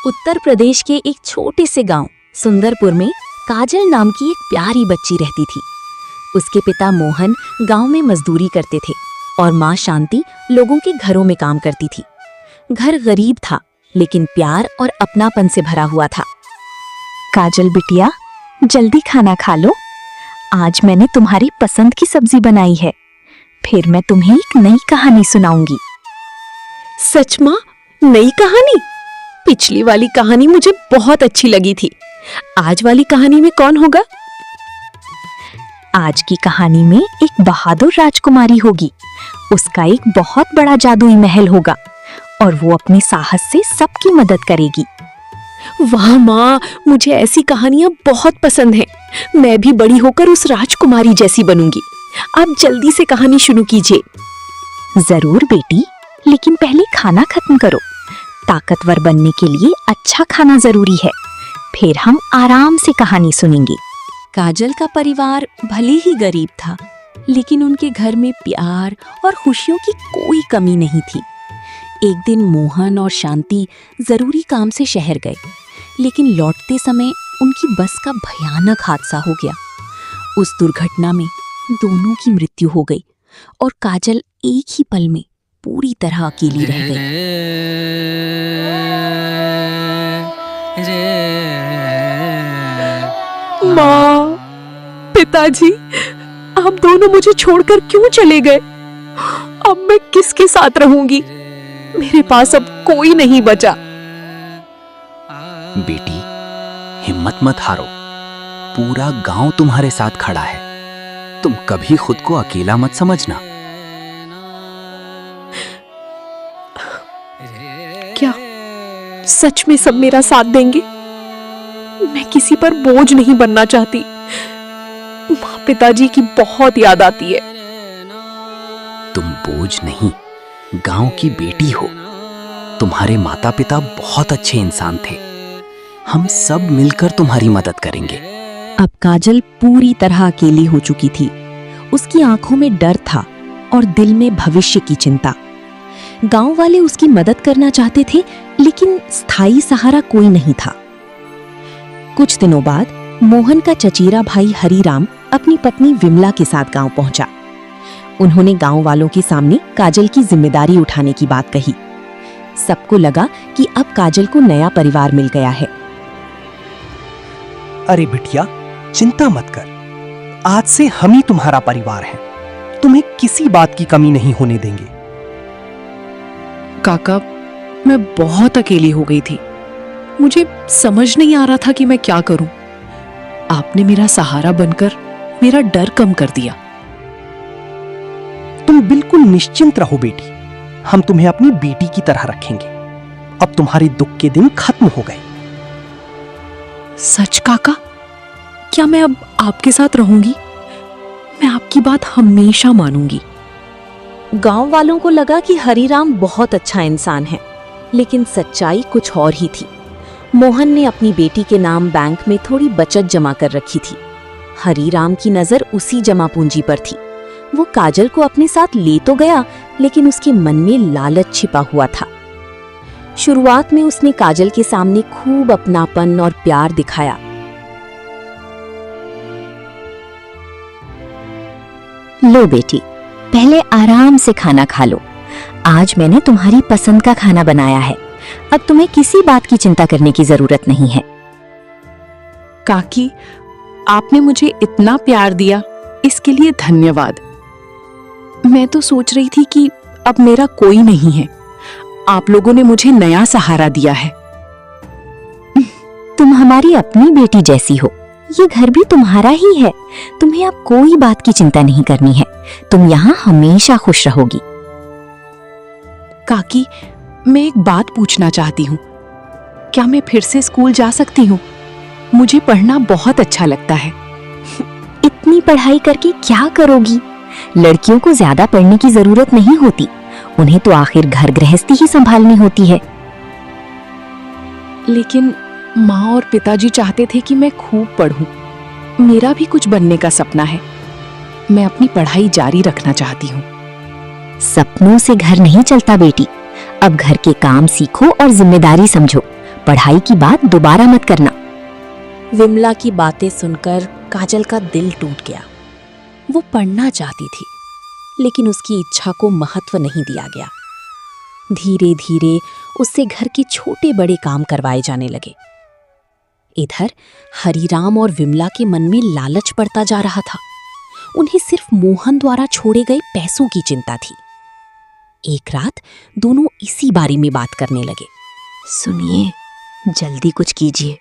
उत्तर प्रदेश के एक छोटे से गांव सुंदरपुर में काजल नाम की एक प्यारी बच्ची रहती थी। उसके पिता मोहन गांव में मजदूरी करते थे और माँ शांति लोगों के घरों में काम करती थी। घर गरीब था लेकिन प्यार और अपनापन से भरा हुआ था। काजल बिटिया, जल्दी खाना खा लो। आज मैंने तुम्हारी पसंद की सब्जी बनाई है। फिर मैं तुम्हें एक नई कहानी सुनाऊंगी। सच माँ, नई कहानी? पिछली वाली कहानी मुझे बहुत अच्छी लगी थी। आज वाली कहानी में कौन होगा? आज की कहानी में एक बहादुर राजकुमारी होगी। उसका एक बहुत बड़ा जादुई महल होगा और वो अपने साहस से सबकी मदद करेगी। वाह माँ, मुझे ऐसी कहानियां बहुत पसंद हैं। मैं भी बड़ी होकर उस राजकुमारी जैसी बनूंगी। आप जल्दी से कहानी शुरू कीजिए। जरूर बेटी, लेकिन पहले खाना खत्म करो। ताकतवर बनने के लिए अच्छा खाना जरूरी है। फिर हम आराम से कहानी सुनेंगे। काजल का परिवार भले ही गरीब था लेकिन उनके घर में प्यार और खुशियों की कोई कमी नहीं थी। एक दिन मोहन और शांति जरूरी काम से शहर गए, लेकिन लौटते समय उनकी बस का भयानक हादसा हो गया। उस दुर्घटना में दोनों की मृत्यु हो गई और काजल एक ही पल में पूरी तरह अकेली रह गई। माँ, पिताजी, आप दोनों मुझे छोड़कर क्यों चले गए? अब मैं किसके साथ रहूंगी? मेरे पास अब कोई नहीं बचा। बेटी, हिम्मत मत हारो। पूरा गांव तुम्हारे साथ खड़ा है। तुम कभी खुद को अकेला मत समझना। क्या सच में सब मेरा साथ देंगे? मैं किसी पर बोझ नहीं बनना चाहती। माँ पिताजी की बहुत याद आती है। तुम बोझ नहीं, गांव की बेटी हो। तुम्हारे माता पिता बहुत अच्छे इंसान थे। हम सब मिलकर तुम्हारी मदद करेंगे। अब काजल पूरी तरह अकेली हो चुकी थी। उसकी आंखों में डर था और दिल में भविष्य की चिंता। गांव वाले उसकी मदद करना चाहते थे लेकिन स्थायी सहारा कोई नहीं था। कुछ दिनों बाद मोहन का चचेरा भाई हरिराम अपनी पत्नी विमला के साथ गांव पहुंचा। उन्होंने गांव वालों के सामने काजल की जिम्मेदारी उठाने की बात कही। सबको लगा कि अब काजल को नया परिवार मिल गया है। अरे बिटिया, चिंता मत कर। आज से हम ही तुम्हारा परिवार हैं। तुम्हें किसी बात की कमी नहीं होने देंगे। काका, मैं बहुत अकेली हो गई थी। मुझे समझ नहीं आ रहा था कि मैं क्या करूं। आपने मेरा सहारा बनकर मेरा डर कम कर दिया। तुम बिल्कुल निश्चिंत रहो बेटी। हम तुम्हें अपनी बेटी की तरह रखेंगे। अब तुम्हारे दुख के दिन खत्म हो गए। सच काका? क्या मैं अब आपके साथ रहूंगी? मैं आपकी बात हमेशा मानूंगी। गांव वालों को लगा कि हरिराम बहुत अच्छा इंसान है, लेकिन सच्चाई कुछ और ही थी। मोहन ने अपनी बेटी के नाम बैंक में थोड़ी बचत जमा कर रखी थी। हरिराम की नजर उसी जमा पूंजी पर थी। वो काजल को अपने साथ ले तो गया लेकिन उसके मन में लालच छिपा हुआ था। शुरुआत में उसने काजल के सामने खूब अपनापन और प्यार दिखाया। लो बेटी, पहले आराम से खाना खा लो। आज मैंने तुम्हारी पसंद का खाना बनाया है। अब तुम्हें किसी बात की चिंता करने की जरूरत नहीं है। काकी, आपने मुझे इतना प्यार दिया, इसके लिए धन्यवाद। मैं तो सोच रही थी कि अब मेरा कोई नहीं है। आप लोगों ने मुझे नया सहारा दिया है। तुम हमारी अपनी बेटी जैसी हो। ये घर भी तुम्हारा ही है। तुम्हें अब कोई बात की चिंता नहीं करनी है। तुम यहाँ हमेशा खुश रहोगी। काकी, मैं एक बात पूछना चाहती हूँ। क्या मैं फिर से स्कूल जा सकती हूँ? मुझे पढ़ना बहुत अच्छा लगता है। इतनी पढ़ाई करके क्या करोगी? लड़कियों को ज्यादा पढ़ने की जरूरत नहीं होती। उन्हें तो आखिर घर गृहस्थी ही संभालनी होती है। लेकिन माँ और पिताजी चाहते थे कि मैं खूब पढ़ूं। मेरा भी कुछ बनने का सपना है। मैं अपनी पढ़ाई जारी रखना चाहती हूँ। सपनों से घर नहीं चलता बेटी। अब घर के काम सीखो और जिम्मेदारी समझो। पढ़ाई की बात दोबारा मत करना। विमला की बातें सुनकर काजल का दिल टूट गया। वो पढ़ना चाहती थी, लेकिन उसकी इच्छा को महत्व नहीं दिया गया। धीरे धीरे उससे घर के छोटे बड़े काम करवाए जाने लगे। इधर हरिराम और विमला के मन में लालच बढ़ता जा रहा था। उन्हें सिर्फ मोहन द्वारा छोड़े गए पैसों की चिंता थी। एक रात दोनों इसी बारे में बात करने लगे। सुनिए, जल्दी कुछ कीजिए।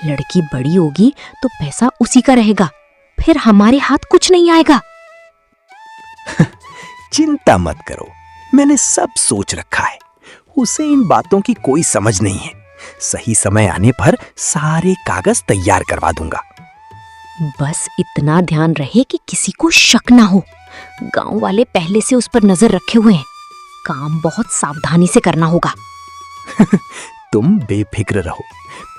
लड़की बड़ी होगी तो पैसा उसी का रहेगा, फिर हमारे हाथ कुछ नहीं आएगा। चिंता मत करो, मैंने सब सोच रखा है। उसे इन बातों की कोई समझ नहीं है। सही समय आने पर सारे कागज तैयार करवा दूंगा। बस इतना ध्यान रहे कि किसी को शक ना हो। गांव वाले पहले से उस पर नजर रखे हुए हैं। काम बहुत सावधानी से करना होगा। तुम बेफिक्र रहो,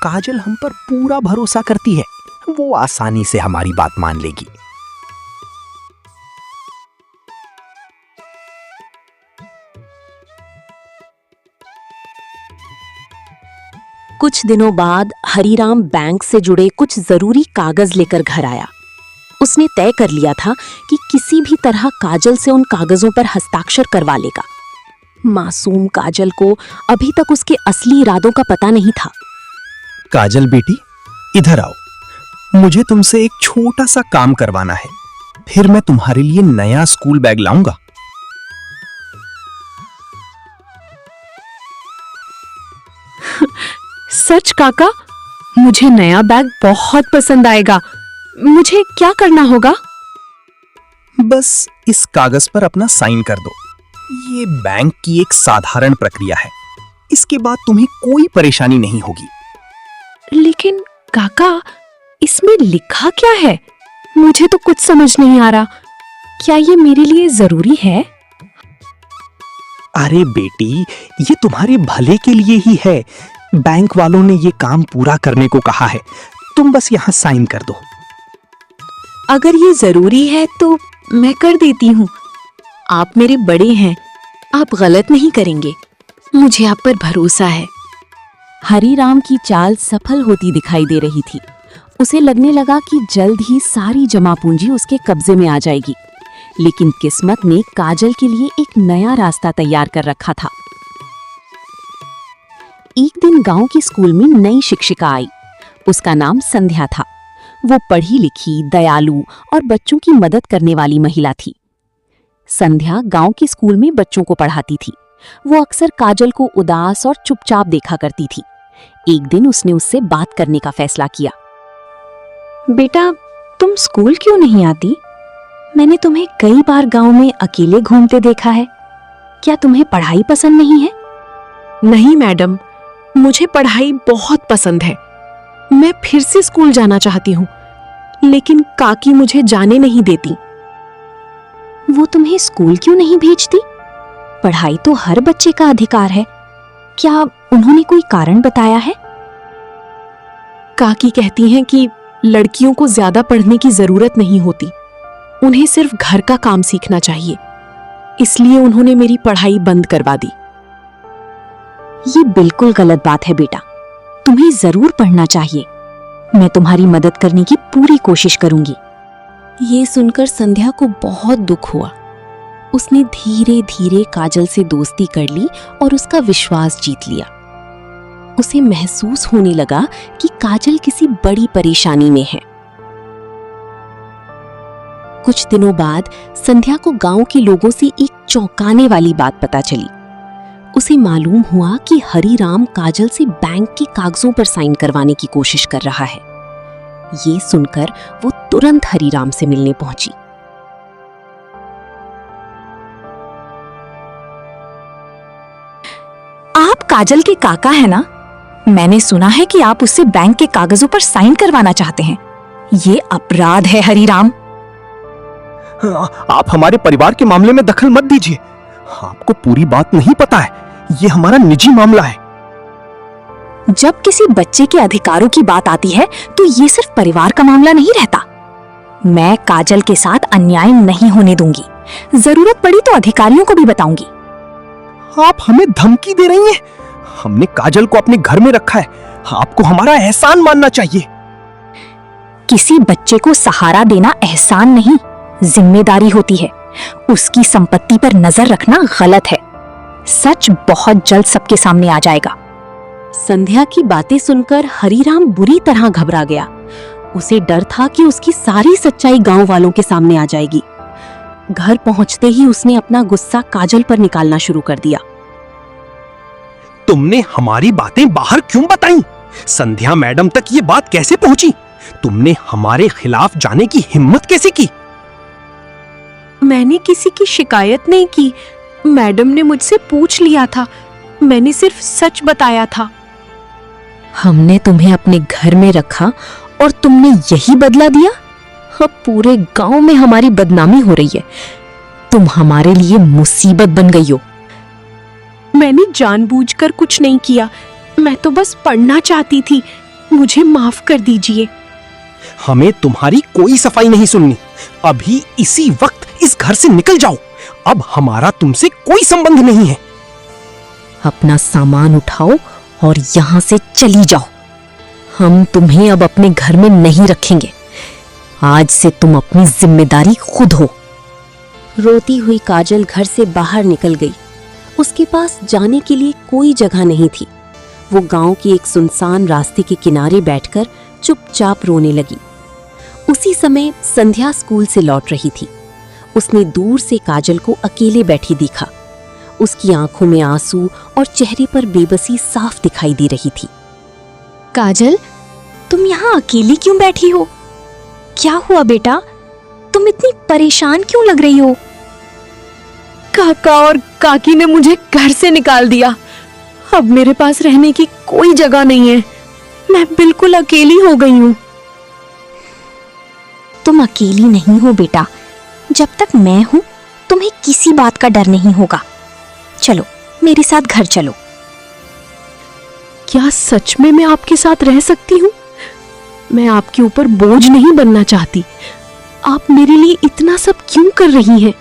काजल हम पर पूरा भरोसा करती है। वो आसानी से हमारी बात मान लेगी। कुछ दिनों बाद हरिराम बैंक से जुड़े कुछ जरूरी कागज लेकर घर आया। उसने तय कर लिया था कि किसी भी तरह काजल से उन कागजों पर हस्ताक्षर करवा लेगा। मासूम काजल को अभी तक उसके असली इरादों का पता नहीं था। काजल बेटी, इधर आओ। मुझे तुमसे एक छोटा सा काम करवाना है, फिर मैं तुम्हारे लिए नया स्कूल बैग लाऊंगा। सच काका, मुझे नया बैग बहुत पसंद आएगा। मुझे क्या करना होगा? बस इस कागज पर अपना साइन कर दो। ये बैंक की एक साधारण प्रक्रिया है। इसके बाद तुम्हें कोई परेशानी नहीं होगी। लेकिन काका, इसमें लिखा क्या है? मुझे तो कुछ समझ नहीं आ रहा। क्या ये मेरे लिए जरूरी है? अरे बेटी, ये तुम्हारे भले के लिए ही है। बैंक वालों ने ये काम पूरा करने को कहा है। तुम बस यहाँ साइन कर दो। अगर ये जरूरी है तो मैं कर देती हूँ। आप मेरे बड़े हैं, आप गलत नहीं करेंगे। मुझे आप पर भरोसा है। हरिराम की चाल सफल होती दिखाई दे रही थी। उसे लगने लगा कि जल्द ही सारी जमा पूंजी उसके कब्जे में आ जाएगी। लेकिन किस्मत ने काजल के लिए एक नया रास्ता तैयार कर रखा था। एक दिन गांव के स्कूल में नई शिक्षिका आई। उसका नाम संध्या था। वो पढ़ी लिखी, दयालु और बच्चों की मदद करने वाली महिला थी। संध्या गांव के स्कूल में बच्चों को पढ़ाती थी। वो अक्सर काजल को उदास और चुपचाप देखा करती थी। एक दिन उसने उससे बात करने का फैसला किया। बेटा, तुम स्कूल क्यों नहीं आती? मैंने तुम्हें कई बार गांव में अकेले घूमते देखा है। क्या तुम्हें पढ़ाई पसंद नहीं है? नहीं मैडम, मुझे पढ़ाई बहुत पसंद है। मैं फिर से स्कूल जाना चाहती हूँ, लेकिन काकी मुझे जाने नहीं देती। वो तुम्हें स्कूल क्यों नहीं भेजती? पढ़ाई तो हर बच्चे का अधिकार है। क्या उन्होंने कोई कारण बताया है? काकी कहती हैं कि लड़कियों को ज्यादा पढ़ने की जरूरत नहीं होती, उन्हें सिर्फ घर का काम सीखना चाहिए। इसलिए उन्होंने मेरी पढ़ाई बंद करवा दी। ये बिल्कुल गलत बात है बेटा। तुम्हें जरूर पढ़ना चाहिए। मैं तुम्हारी मदद करने की पूरी कोशिश करूंगी। ये सुनकर संध्या को बहुत दुख हुआ। उसने धीरे धीरे काजल से दोस्ती कर ली और उसका विश्वास जीत लिया। उसे महसूस होने लगा कि काजल किसी बड़ी परेशानी में है। कुछ दिनों बाद संध्या को गांव के लोगों से एक चौंकाने वाली बात पता चली। उसे मालूम हुआ कि हरिराम काजल से बैंक के कागजों पर साइन करवाने की कोशिश कर रहा है। ये सुनकर वो तुरंत हरिराम से मिलने पहुंची। आप काजल के काका हैं ना? मैंने सुना है कि आप उससे बैंक के कागजों पर साइन करवाना चाहते हैं। ये अपराध है हरिराम। आप हमारे परिवार के मामले में दखल मत दीजिए। आपको पूरी बात नहीं पता है। ये हमारा निजी मामला है। जब किसी बच्चे के अधिकारों की बात आती है तो ये सिर्फ परिवार का मामला नहीं रहता। मैं काजल के साथ अन्याय नहीं होने दूंगी। जरूरत पड़ी तो अधिकारियों को भी बताऊंगी। आप हमें धमकी दे रही हैं? हमने काजल को अपने घर में रखा है, आपको हमारा एहसान मानना चाहिए। किसी बच्चे को सहारा देना एहसान नहीं, जिम्मेदारी होती है। उसकी संपत्ति पर नजर रखना गलत है। सच बहुत जल्द सबके सामने आ जाएगा। संध्या की बातें सुनकर हरीराम बुरी तरह घबरा गया। उसे डर था कि उसकी सारी सच्चाई गांव वालों के सामने आ जाएगी। घर पहुंचते ही उसने अपना गुस्सा काजल पर निकालना शुरू कर दिया। तुमने हमारी बातें बाहर क्यों बताई? संध्या मैडम तक ये बात कैसे पहुंची? तुमने हमारे खिलाफ जाने की हिम्मत कैसे की? मैंने किसी की शिकायत नहीं की। मैडम ने मुझसे पूछ लिया था। मैंने सिर्फ सच बताया था। हमने तुम्हें अपने घर में रखा और तुमने यही बदला दिया? अब पूरे गांव में हमारी बदनामी हो रही है। तुम हमारे लिए मुसीबत बन गई हो। मैंने जानबूझकर कुछ नहीं किया। मैं तो बस पढ़ना चाहती थी। मुझे माफ कर दीजिए। हमें तुम्हारी कोई सफाई नहीं सुननी। अभी इसी वक्त इस घर से निकल जाओ। अब हमारा तुमसे कोई संबंध नहीं है। अपना सामान उठाओ और यहाँ से चली जाओ। हम तुम्हें अब अपने घर में नहीं रखेंगे। आज से तुम अपनी जिम्मेदारी खुद हो। रोती हुई काजल घर से बाहर निकल गई। उसके पास जाने के लिए कोई जगह नहीं थी। वो गांव के एक सुनसान रास्ते के किनारे बैठकर चुपचाप रोने लगी। उसी समय संध्या स्कूल से लौट रही थी। उसने दूर से काजल को अकेले बैठी देखा। उसकी आंखों में आंसू और चेहरे पर बेबसी साफ दिखाई दे रही थी। काजल, तुम यहाँ अकेली क्यों बैठी हो? क्या हुआ बेटा? तुम इतनी परेशान क्यों लग रही हो? काका और काकी ने मुझे घर से निकाल दिया। अब मेरे पास रहने की कोई जगह नहीं है। मैं बिल्कुल अकेली हो गई हूँ। तुम अकेली नहीं हो बेटा। जब तक मैं हूं तुम्हें किसी बात का डर नहीं होगा। चलो मेरे साथ घर चलो। क्या सच में मैं आपके साथ रह सकती हूँ? मैं आपके ऊपर बोझ नहीं बनना चाहती। आप मेरे लिए इतना सब क्यों कर रही हैं?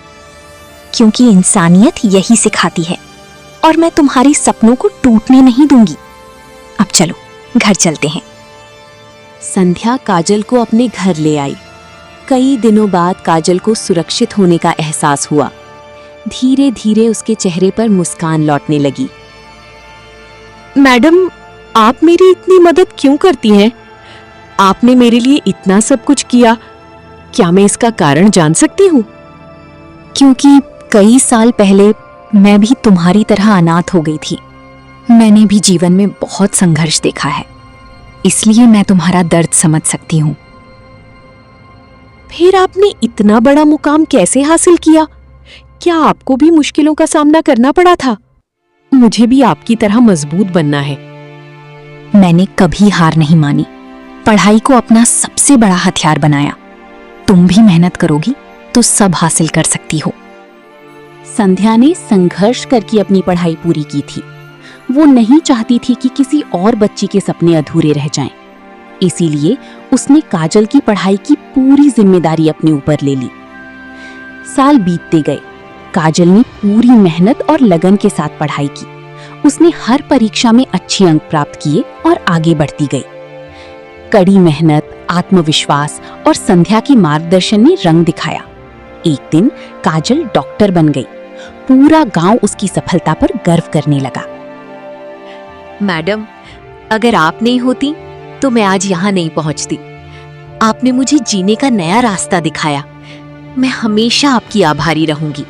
क्योंकि इंसानियत यही सिखाती है और मैं तुम्हारे सपनों को टूटने नहीं दूंगी। अब चलो घर चलते हैं। संध्या काजल को अपने घर ले आई। कई दिनों बाद काजल को सुरक्षित होने का एहसास हुआ। धीरे धीरे उसके चेहरे पर मुस्कान लौटने लगी। मैडम, आप मेरी इतनी मदद क्यों करती हैं? आपने मेरे लिए इतना सब कुछ किया। क्या मैं इसका कारण जान सकती हूँ? क्योंकि कई साल पहले मैं भी तुम्हारी तरह अनाथ हो गई थी। मैंने भी जीवन में बहुत संघर्ष देखा है, इसलिए मैं तुम्हारा दर्द समझ सकती हूँ। फिर आपने इतना बड़ा मुकाम कैसे हासिल किया? क्या आपको भी मुश्किलों का सामना करना पड़ा था? मुझे भी आपकी तरह मजबूत बनना है। मैंने कभी हार नहीं मानी, पढ़ाई को अपना सबसे बड़ा हथियार बनाया। तुम भी मेहनत करोगी तो सब हासिल कर सकती हो। संध्या ने संघर्ष करके अपनी पढ़ाई पूरी की थी। वो नहीं चाहती थी कि किसी और बच्ची के सपने अधूरे रह जाएं। इसीलिए उसने काजल की पढ़ाई की पूरी जिम्मेदारी अपने ऊपर ले ली। साल बीतते गए। काजल ने पूरी मेहनत और लगन के साथ पढ़ाई की। उसने हर परीक्षा में अच्छे अंक प्राप्त किए और आगे बढ़ती गई। कड़ी मेहनत, आत्मविश्वास और संध्या के मार्गदर्शन ने रंग दिखाया। एक दिन काजल डॉक्टर बन गई। पूरा गांव उसकी सफलता पर गर्व करने लगा। मैडम, अगर आप नहीं होती तो मैं आज यहाँ नहीं पहुँचती। आपने मुझे जीने का नया रास्ता दिखाया। मैं हमेशा आपकी आभारी रहूंगी।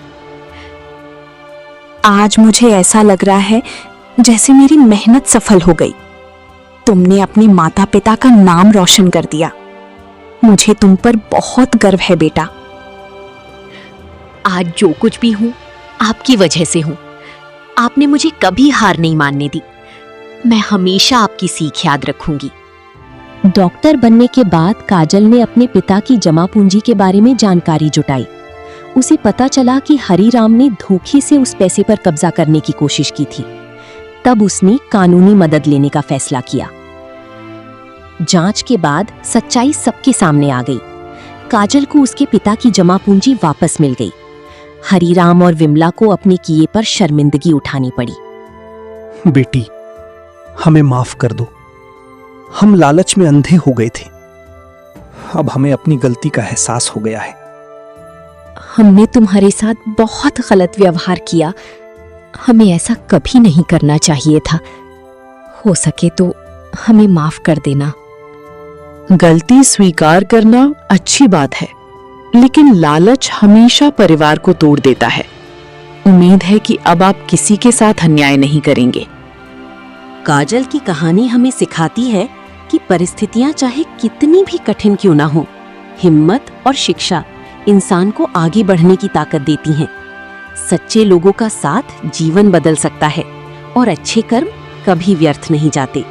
आज मुझे ऐसा लग रहा है जैसे मेरी मेहनत सफल हो गई। तुमने अपने माता पिता का नाम रोशन कर दिया। मुझे तुम पर बहुत गर्व है बेटा। आज जो कुछ भी हूँ आपकी वजह से हूँ। आपने मुझे कभी हार नहीं मानने दी। मैं हमेशा आपकी सीख याद रखूंगी। डॉक्टर बनने के बाद काजल ने अपने पिता की जमा पूंजी के बारे में जानकारी जुटाई। उसे पता चला कि हरीराम ने धोखे से उस पैसे पर कब्जा करने की कोशिश की थी। तब उसने कानूनी मदद लेने का फैसला किया। जांच के बाद सच्चाई सबके सामने आ गई। काजल को उसके पिता की जमा पूंजी वापस मिल गई। हरीराम और विमला को अपने किए पर शर्मिंदगी उठानी पड़ी। बेटी, हमें माफ कर दो। हम लालच में अंधे हो गए थे। अब हमें अपनी गलती का एहसास हो गया है। हमने तुम्हारे साथ बहुत गलत व्यवहार किया। हमें ऐसा कभी नहीं करना चाहिए था। हो सके तो हमें माफ कर देना। गलती स्वीकार करना अच्छी बात है, लेकिन लालच हमेशा परिवार को तोड़ देता है। उम्मीद है कि अब आप किसी के साथ अन्याय नहीं करेंगे। काजल की कहानी हमें सिखाती है कि परिस्थितियां चाहे कितनी भी कठिन क्यों ना हो, हिम्मत और शिक्षा इंसान को आगे बढ़ने की ताकत देती हैं। सच्चे लोगों का साथ जीवन बदल सकता है और अच्छे कर्म कभी व्यर्थ नहीं जाते।